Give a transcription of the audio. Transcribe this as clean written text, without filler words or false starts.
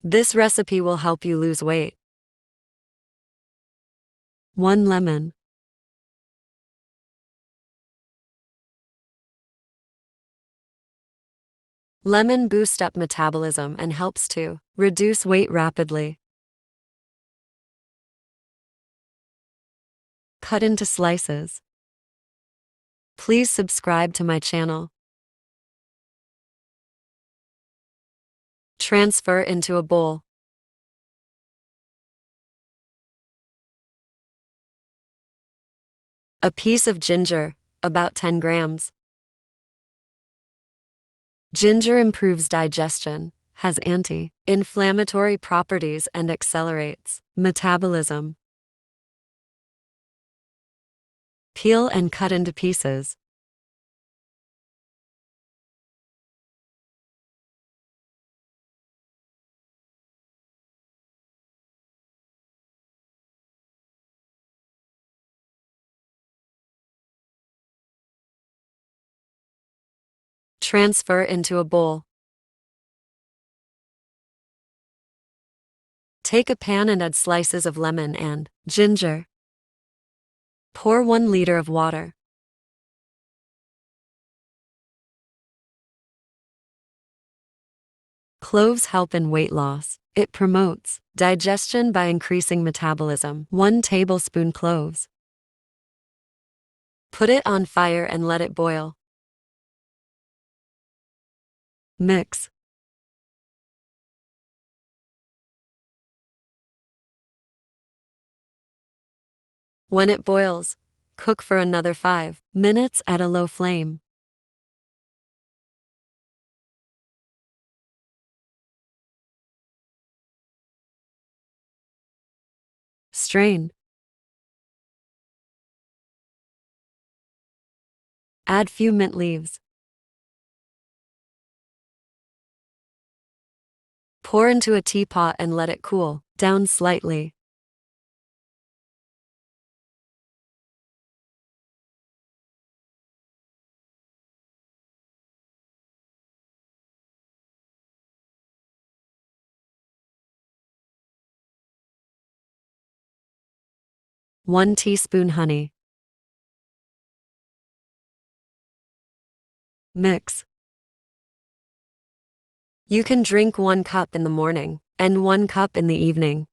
This recipe will help you lose weight. 1 lemon. Lemon boosts up metabolism and helps to reduce weight rapidly. Cut into slices. Please subscribe to my channel. Transfer into a bowl. A piece of ginger, about 10 grams. Ginger improves digestion, has anti-inflammatory properties, and accelerates metabolism. Peel and cut into pieces. Transfer into a bowl. Take a pan and add slices of lemon and ginger. Pour 1 liter of water. Cloves help in weight loss. It promotes digestion by increasing metabolism. 1 tablespoon cloves. Put it on fire and let it boil. Mix. When it boils, cook for another 5 minutes at a low flame. Strain. Add few mint leaves. Pour into a teapot and let it cool down slightly. One teaspoon honey. Mix. You can drink 1 cup in the morning and 1 cup in the evening.